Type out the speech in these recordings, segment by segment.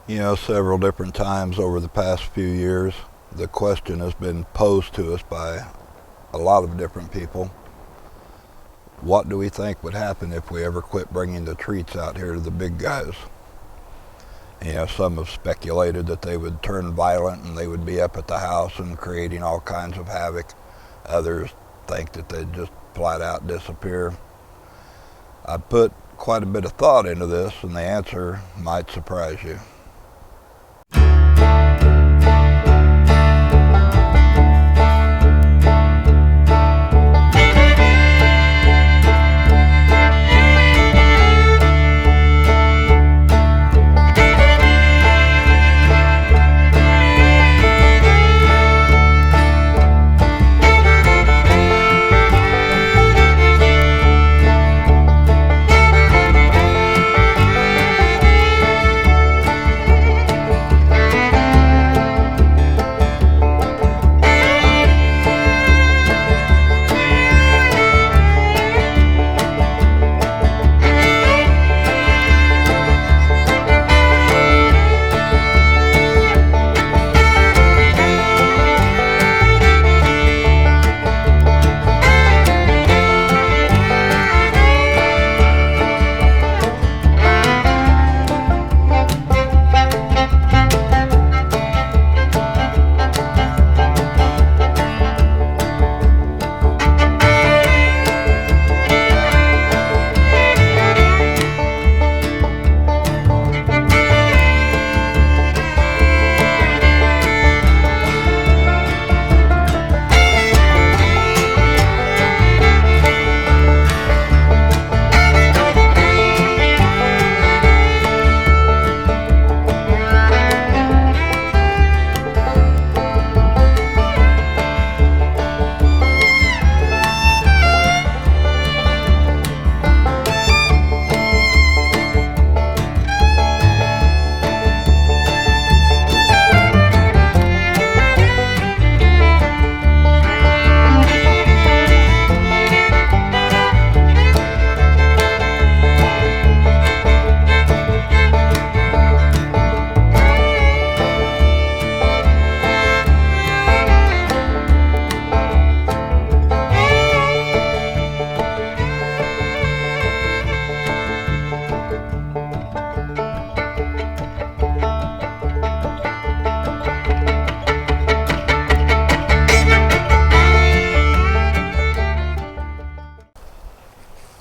You know, several different times over the past few years, the question has been posed to us by a lot of different people. What do we think would happen if we ever quit bringing the treats out here to the big guys? You know, some have speculated that they would turn violent and they would be up at the house and creating all kinds of havoc. Others think that they'd just flat out disappear. I put quite a bit of thought into this, and the answer might surprise you.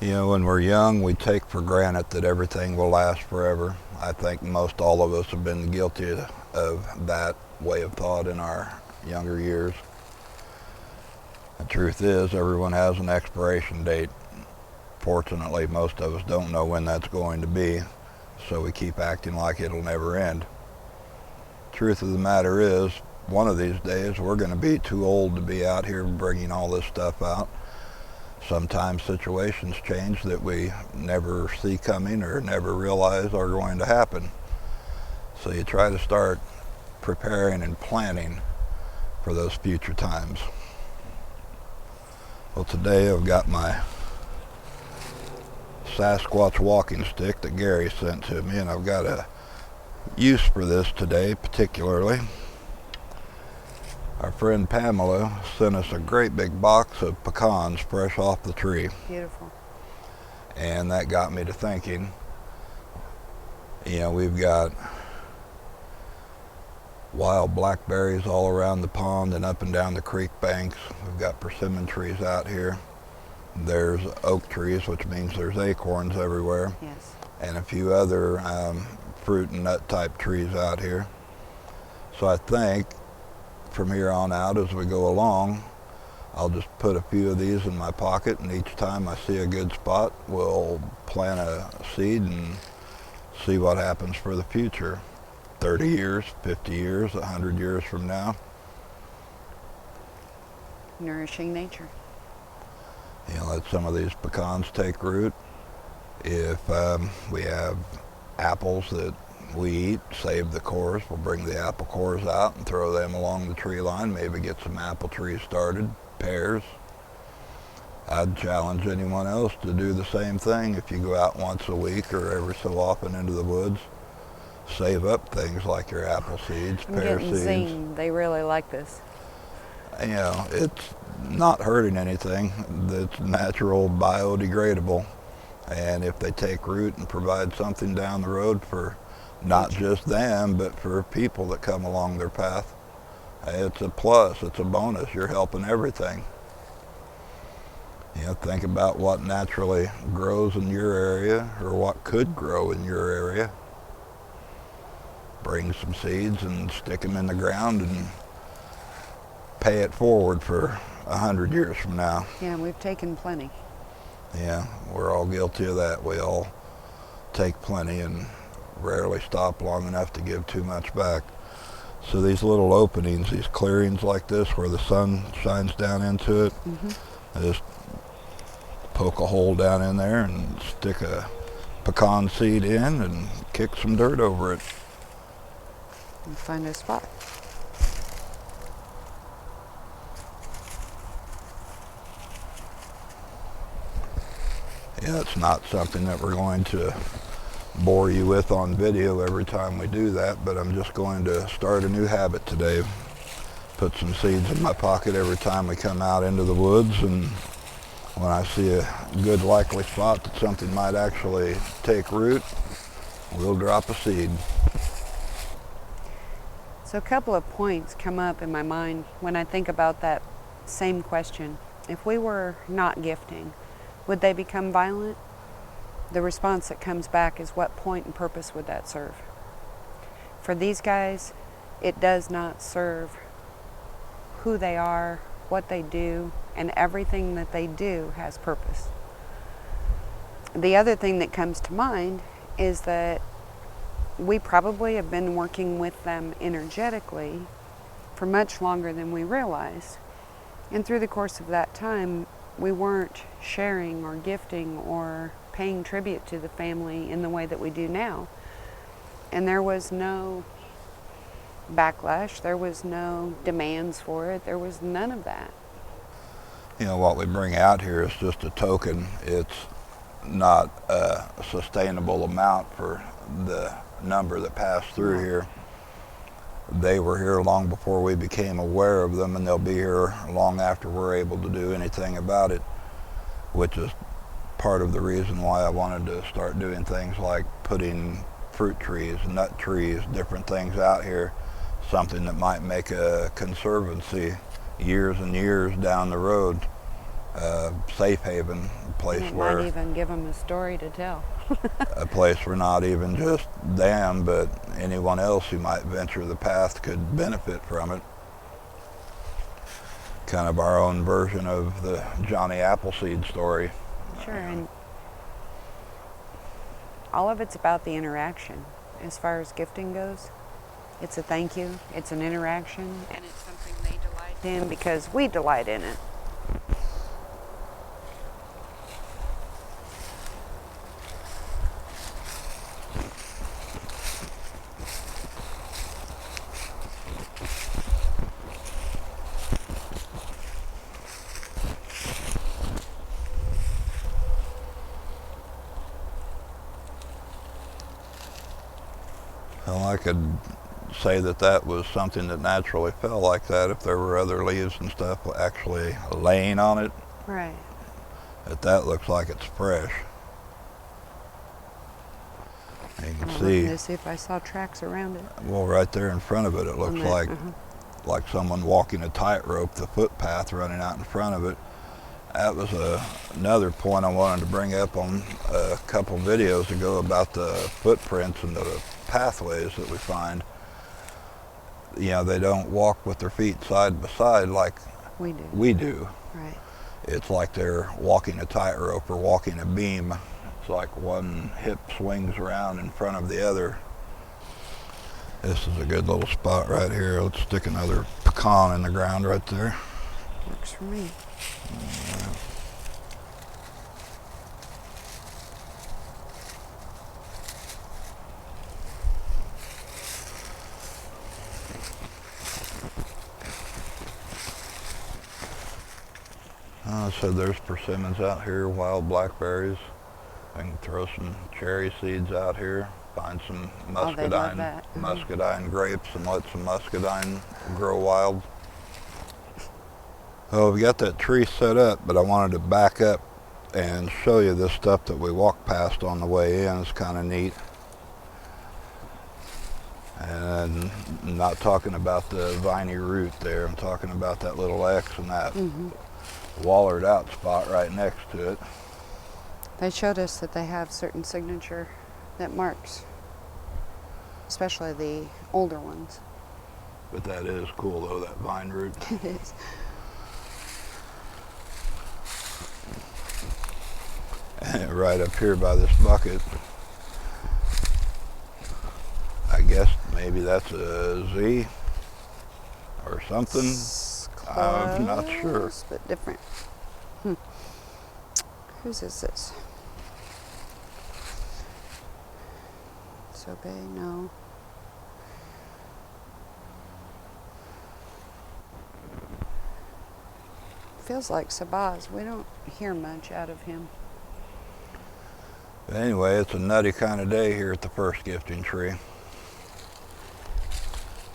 You know, when we're young, we take for granted that everything will last forever. I think most all of us have been guilty of that way of thought in our younger years. The truth is, everyone has an expiration date. Fortunately, most of us don't know when that's going to be, so we keep acting like it'll never end. Truth of the matter is, one of these days, we're going to be too old to be out here bringing all this stuff out. Sometimes situations change that we never see coming or never realize are going to happen. So you try to start preparing and planning for those future times. Well, today I've got my Sasquatch walking stick that Gary sent to me, and I've got a use for this today particularly. Our friend Pamela sent us a great big box of pecans fresh off the tree. Beautiful. And that got me to thinking, you know, we've got wild blackberries all around the pond and up and down the creek banks. We've got persimmon trees out here. There's oak trees, which means there's acorns everywhere. Yes. And a few other fruit and nut type trees out here. So I think from here on out, as we go along, I'll just put a few of these in my pocket, and each time I see a good spot, we'll plant a seed and see what happens for the future. 30 years, 50 years, 100 years from now. Nourishing nature. You know, let some of these pecans take root. If we have apples that we eat, save the cores, we'll bring the apple cores out and throw them along the tree line, maybe get some apple trees started, pears. I'd challenge anyone else to do the same thing if you go out once a week or every so often into the woods. save up things like your apple seeds, I'm pear getting seeds. zing. They really like this. You know, it's not hurting anything. It's natural, biodegradable. And if they take root and provide something down the road for not just them, but for people that come along their path, it's a plus, it's a bonus. You're helping everything. You know, think about what naturally grows in your area or what could grow in your area. Bring some seeds and stick them in the ground and pay it forward for 100 years from now. Yeah, we've taken plenty. Yeah, we're all guilty of that. We all take plenty and rarely stop long enough to give too much back. So these little openings, these clearings like this where the sun shines down into it, I just poke a hole down in there and stick a pecan seed in and kick some dirt over it. And find a spot. Yeah, it's not something that we're going to bore you with on video every time we do that, but I'm just going to start a new habit today. Put some seeds in my pocket every time we come out into the woods, and when I see a good likely spot that something might actually take root, we'll drop a seed. So a couple of points come up in my mind when I think about that same question. If we were not gifting, would they become violent? The response that comes back is, what point and purpose would that serve? For these guys, it does not serve who they are, what they do, and everything that they do has purpose. The other thing that comes to mind is that we probably have been working with them energetically for much longer than we realized. And through the course of that time, we weren't sharing or gifting or paying tribute to the family in the way that we do now. And there was no backlash, there was no demands for it, there was none of that. You know, what we bring out here is just a token. It's not a sustainable amount for the number that passed through here. They were here long before we became aware of them, and they'll be here long after we're able to do anything about it, which is part of the reason why I wanted to start doing things like putting fruit trees, nut trees, different things out here, something that might make a conservancy years and years down the road, safe haven, a place It where might even give them a story to tell. a place where not even just them, but anyone else who might venture the path could benefit from it. Kind of our own version of the Johnny Appleseed story. Sure, and all of it's about the interaction. As far as gifting goes, it's a thank you, it's an interaction, and it's something they delight in because we delight in it. Well, I could say that that was something that naturally fell like that if there were other leaves and stuff actually laying on it. Right. But that looks like it's fresh. You can I'm see, looking to see if I saw tracks around it. well, right there in front of it, it looks like someone walking a tightrope, the footpath running out in front of it. That was another point I wanted to bring up on a couple videos ago about the footprints and the pathways that we find. You know, they don't walk with their feet side by side like we do. Right. It's like they're walking a tightrope or walking a beam. It's like one hip swings around in front of the other. This is a good little spot right here. Let's stick another pecan in the ground right there. Works for me. So there's persimmons out here, wild blackberries. I can throw some cherry seeds out here. Find some Oh, they love muscadine, that. muscadine grapes and let some muscadine grow wild. Well, we got that tree set up, but I wanted to back up and show you this stuff that we walked past on the way in. It's kind of neat. And I'm not talking about the viney root there. I'm talking about that little X and that wallered out spot right next to it. They showed us that they have certain signature that marks, especially the older ones. But that is cool though, that vine root. It is. And right up here by this bucket, I guess maybe that's a Z or something. I'm not sure. Close, but different. Whose is this? Sobe? No. Feels like Sabaz. We don't hear much out of him. But anyway, it's a nutty kind of day here at the first gifting tree.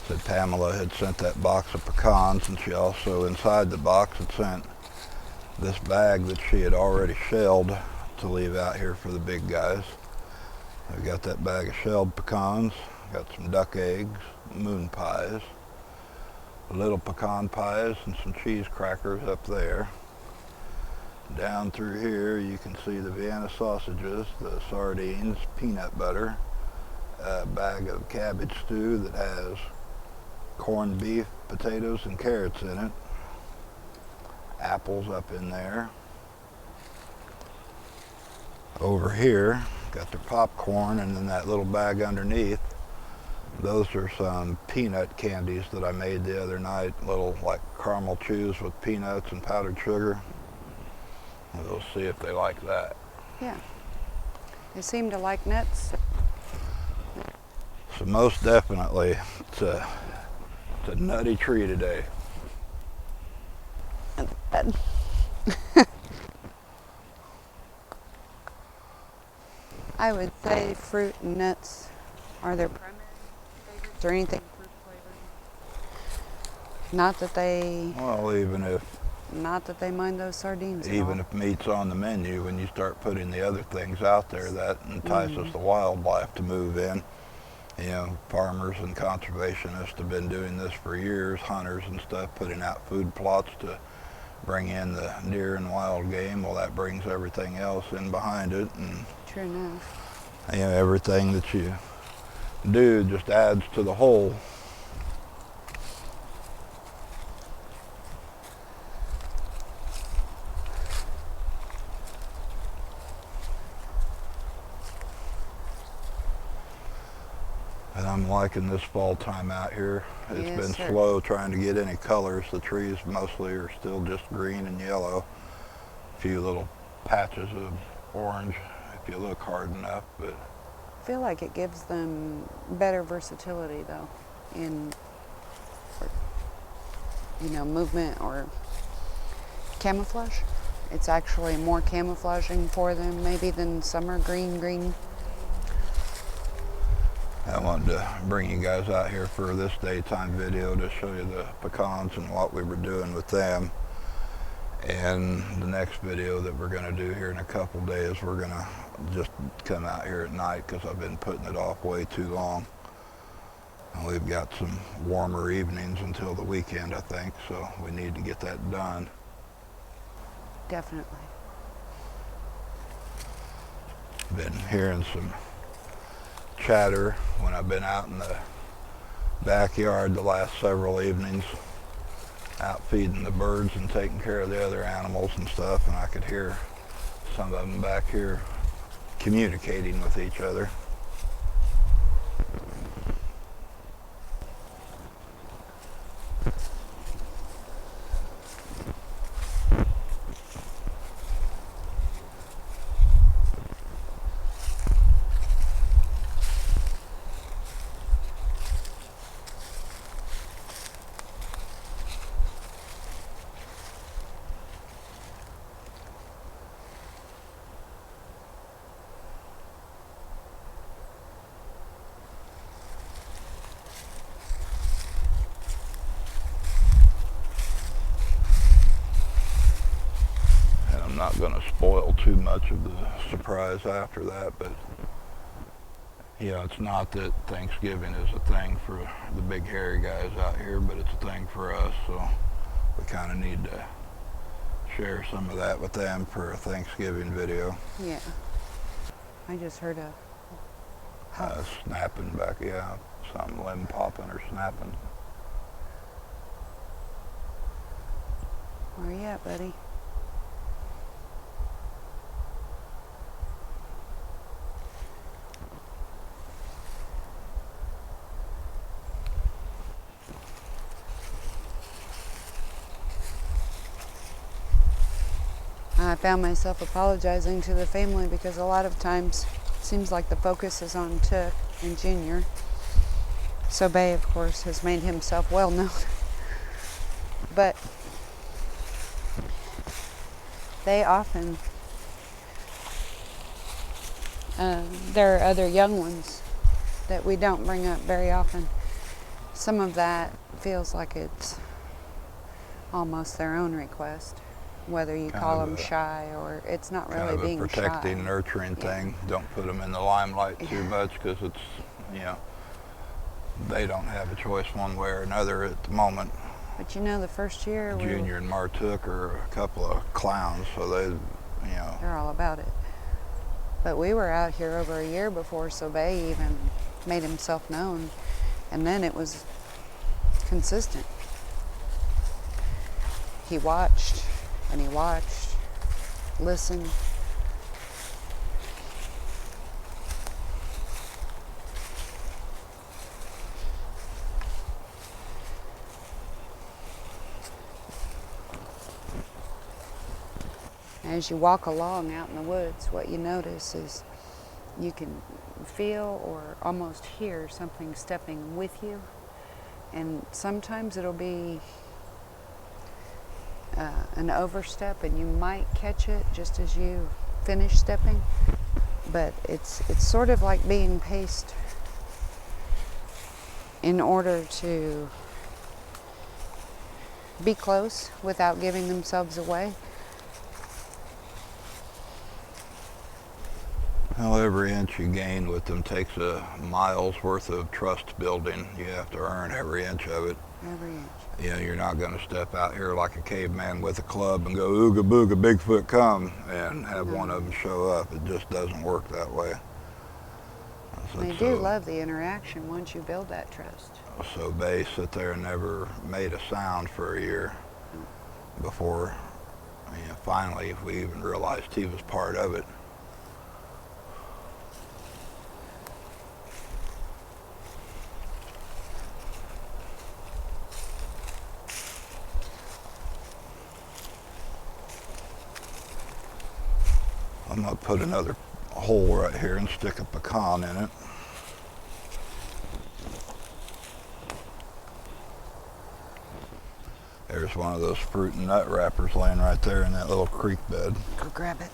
Said Pamela had sent that box of pecans, and she also, inside the box, had sent this bag that she had already shelled to leave out here for the big guys. We got that bag of shelled pecans, got some duck eggs, moon pies, little pecan pies, and some cheese crackers up there. Down through here you can see the Vienna sausages, the sardines, peanut butter, a bag of cabbage stew that has corned beef, potatoes, and carrots in it. Apples up in there. Over here, got their popcorn, and then that little bag underneath, those are some peanut candies that I made the other night, little like caramel chews with peanuts and powdered sugar. We'll see if they like that. Yeah. They seem to like nuts. So most definitely, it's a nutty tree today. I would say fruit and nuts are their primary favorites, or anything fruit flavored. Not that they mind those sardines. Even if meat's on the menu, when you start putting the other things out there, that entices the wildlife to move in. You know, farmers and conservationists have been doing this for years, hunters and stuff, putting out food plots to bring in the deer and wild game. Well, that brings everything else in behind it. And True enough. you know, everything that you do just adds to the whole. And I'm liking this fall time out here. It's Yes, been sir. slow trying to get any colors. The trees mostly are still just green and yellow. A few little patches of orange if you look hard enough, but I feel like it gives them better versatility, though, in movement or camouflage. It's actually more camouflaging for them maybe than summer green. I wanted to bring you guys out here for this daytime video to show you the pecans and what we were doing with them. And the next video that we're going to do here in a couple days, we're going to just come out here at night because I've been putting it off way too long. And we've got some warmer evenings until the weekend, I think, so we need to get that done. Definitely. Been hearing some chatter when I've been out in the backyard the last several evenings, out feeding the birds and taking care of the other animals and stuff, and I could hear some of them back here communicating with each other. going to spoil too much of the surprise after that, but it's not that Thanksgiving is a thing for the big hairy guys out here, but it's a thing for us, so we kind of need to share some of that with them for a Thanksgiving video. Yeah. I just heard a snapping back, something limb popping or snapping. Where you at, buddy? I found myself apologizing to the family because a lot of times it seems like the focus is on Took and Junior. So Bay, of course, has made himself well known. But they often, there are other young ones that we don't bring up very often. Some of that feels like it's almost their own request, whether you call them shy or it's not really being shy. Kind of a protecting, nurturing thing. Don't put them in the limelight too much because it's, they don't have a choice one way or another at the moment. But the first year Junior and Martook are a couple of clowns, so they're all about it. But we were out here over a year before Sobey even made himself known, and then it was consistent. He watched and he watched, listened. As you walk along out in the woods, what you notice is you can feel or almost hear something stepping with you. And sometimes it'll be an overstep and you might catch it just as you finish stepping. But it's sort of like being paced in order to be close without giving themselves away. Well, every inch you gain with them takes a mile's worth of trust building. You have to earn every inch of it. Every inch. You're not going to step out here like a caveman with a club and go, ooga booga, Bigfoot come, and have one of them show up. It just doesn't work that way. They do love the interaction once you build that trust. So Bay sat there and never made a sound for a year before, finally we even realized he was part of it. I'm going to put another hole right here and stick a pecan in it. There's one of those fruit and nut wrappers laying right there in that little creek bed. Go grab it.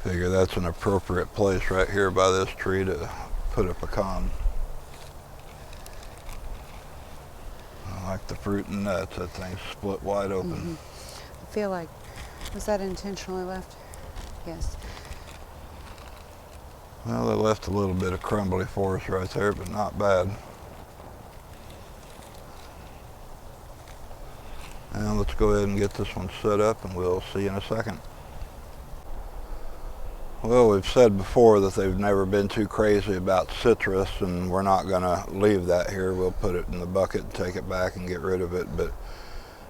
Figure that's an appropriate place right here by this tree to put a pecan. I like the fruit and nuts. That thing's split wide open. Mm-hmm. I feel like, was that intentionally left? Yes. Well, they left a little bit of crumbly for us right there, but not bad. Now let's go ahead and get this one set up and we'll see you in a second. Well, we've said before that they've never been too crazy about citrus, and we're not going to leave that here. We'll put it in the bucket and take it back and get rid of it. But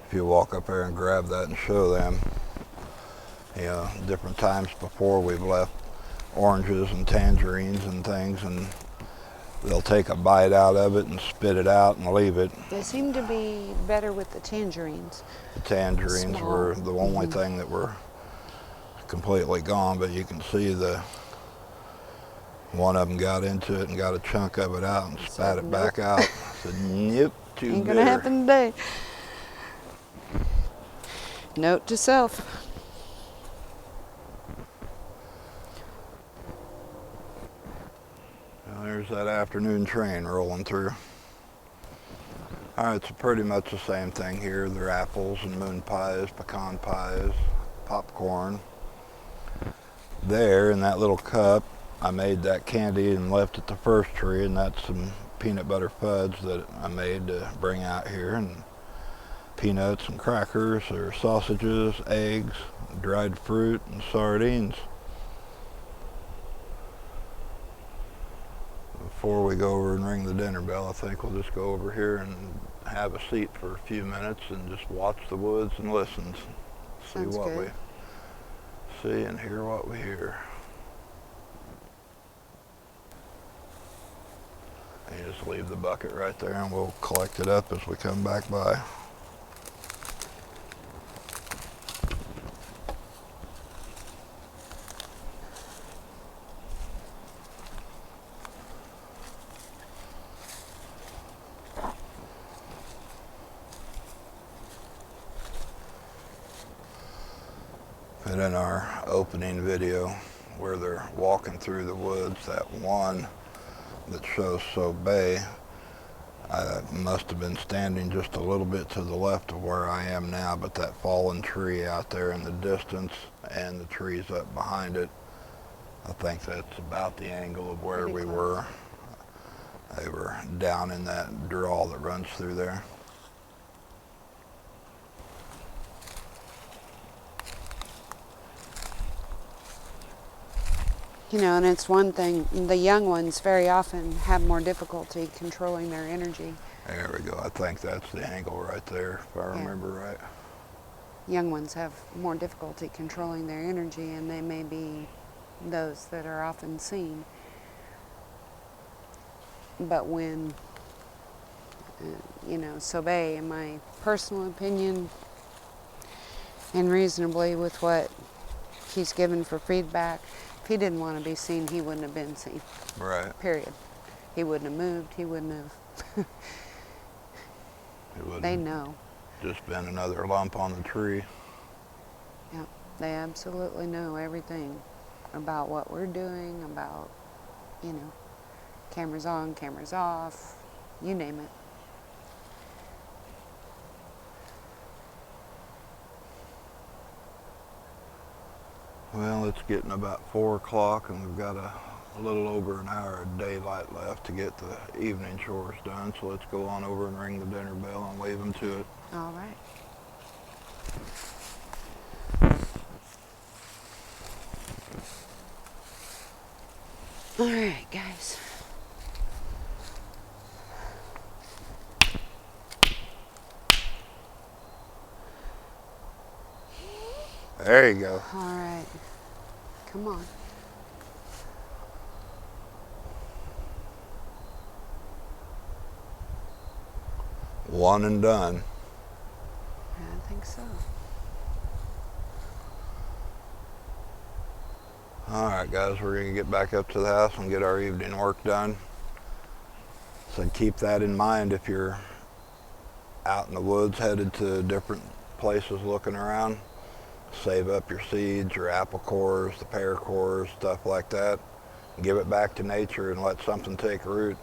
if you walk up there and grab that and show them, different times before we've left oranges and tangerines and things, and they'll take a bite out of it and spit it out and leave it. They seem to be better with the tangerines. The tangerines were the only thing that were completely gone, but you can see one of them got into it and got a chunk of it out and spat it back out. Said, nope, too Ain't bitter. gonna happen today. Note to self. Well, there's that afternoon train rolling through. Alright, so pretty much the same thing here. They're apples and moon pies, pecan pies, popcorn. There in that little cup, I made that candy and left at the first tree, and that's some peanut butter fudge that I made to bring out here, and peanuts and crackers or sausages, eggs, dried fruit, and sardines. Before we go over and ring the dinner bell, I think we'll just go over here and have a seat for a few minutes and just watch the woods and listen. See Sounds what good. we see and hear what we hear. And you just leave the bucket right there and we'll collect it up as we come back by. But in our opening video where they're walking through the woods, that one that shows Bay, I must have been standing just a little bit to the left of where I am now, but that fallen tree out there in the distance and the trees up behind it, I think that's about the angle of where we were. They were down in that draw that runs through there. You know, and it's one thing, the young ones very often have more difficulty controlling their energy. There we go. I think that's the angle right there, if I remember right. Young ones have more difficulty controlling their energy, and they may be those that are often seen. But when, you know, Bay, in my personal opinion, and reasonably with what he's given for feedback, if he didn't want to be seen, he wouldn't have been seen. Right. Period. He wouldn't have moved. He wouldn't have. They know. Just been another lump on the tree. Yep. They absolutely know everything about what we're doing, about, you know, cameras on, cameras off, you name it. Well, it's getting about 4 o'clock and we've got a little over an hour of daylight left to get the evening chores done. So let's go on over and ring the dinner bell and wave them to it. All right. All right, guys. There you go. All right. Come on. One and done. I think so. All right, guys, we're going to get back up to the house and get our evening work done. So keep that in mind if you're out in the woods headed to different places looking around. Save up your seeds, your apple cores, the pear cores, stuff like that. Give it back to nature and let something take root.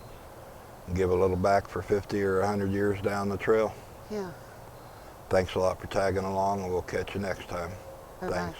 And give a little back for 50 or 100 years down the trail. Yeah. Thanks a lot for tagging along, and we'll catch you next time. Bye-bye. Thanks.